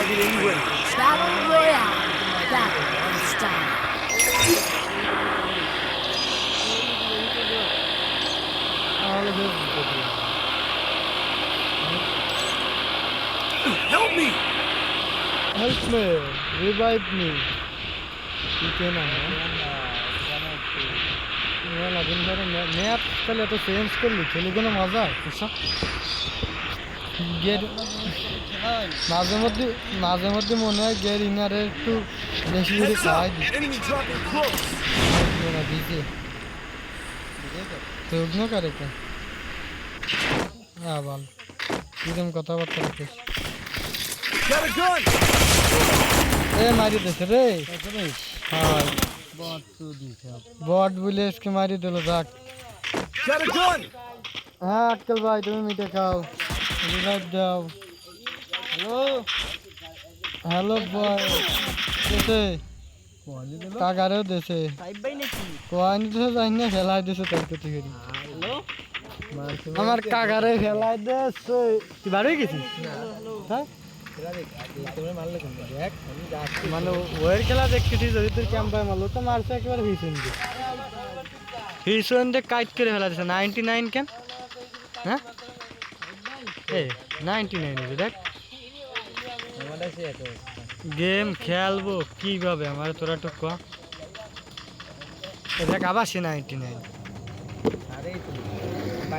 target anyway. Battle Royale. Battle style. Help me! Help me, revive me. You can map তাহলে এত change করলি খেলে কোনো মজা বুঝছো গের মাঝে মধ্যে মনে হয় গের ইনারে একটু বেশি করে Heads খাওয়াই up! দিই Enemy dropping close. দিছে শুকনো করে কে হ্যাঁ বল কিরম কথাবার্তা রাখিস Got a gun! এ মারি দিছে রে হ্যাঁ বট বলে আজকে মারি দিল যাক Got a gun! হ্যাঁ আক্কেল ভাই তুমি মিটে খাও রিভাইভ দাও হ্যালো বয় দেশে কাকারেও দেশে কোয়ানি তো জানি না ফেলাই দিছে তোর কিছু করি আমার কাকারে ফেলাই দিছে তুই বাড়ি গেছিস হ্যাঁ মানে ওয়ের খেলা দেখতেছি যদি তোর ক্যাম্পায় মারলো তো মারছে একেবারে হিসন দিয়ে কাইট করে ফেলা দিছে 99 কেন হ্যাঁ এ 99 দেখ গেম খেলবো কিভাবে আমার তোরা তো ক দেখ আবার সে 99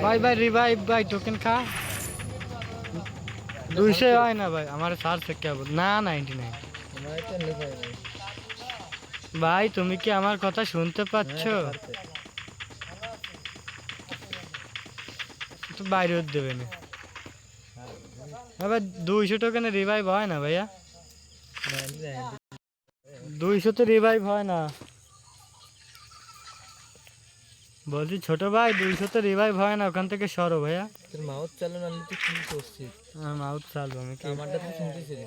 ভাই ভাই রিভাইভ ভাই টোকেন খা 200 হয় না ভাই আমার সার থেকে না 99 ভাই তুমি কি আমার কথা শুনতে পাচ্ছ তো বাইরে দেবে না ভাই 200 টোকেনে রিভাইভ হয় না ভাইয়া 200 তো রিভাইভ হয় না বলছি ছোট ভাই 200 তো রিভাইভ হয় না ওখান থেকে সরো ভাইয়া তোর মাউথ চালানো আনলে তুই কি করছিস মাউথ চালবো আমি কি আমারটা তো শুনতেছিলি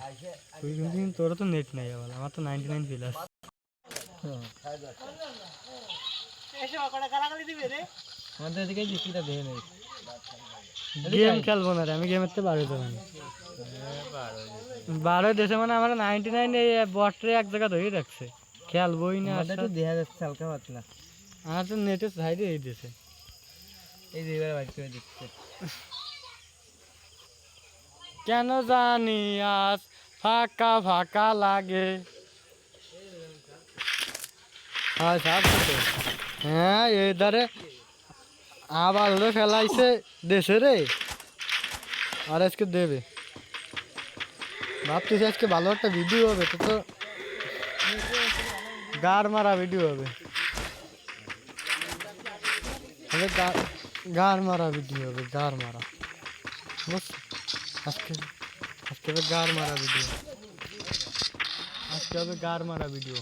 তুই শুনছিস তোরা তো নেট নেই আবার আমার তো 99 প্লাস আমাদের এদিকে যুক্তিটা দেখে নেই গেম খেলবো না রে আমি গেমের তো বারো যাবো না বারো দেশে মানে আমরা 99 এই বটরে এক জায়গা ধরে রাখছে খেলবোই না আমাদের তো দেখা যাচ্ছে হালকা পাতলা আমার তো নেটের সাইডে এই দেশে এই যে এবার বাইক করে দিচ্ছে কেন জানি আজ ফাঁকা ফাঁকা লাগে হ্যাঁ এই ধারে আবার হলে ফেলাইছে দেশে রে আর আজকে দেবে ভাবতেছি আজকে ভালো একটা ভিডিও হবে তো তো গার মারা ভিডিও হবে গার মারা ভিডিও হবে গার মারা বুঝছো আজকে আজকে হবে গার মারা ভিডিও আজকে হবে গার মারা ভিডিও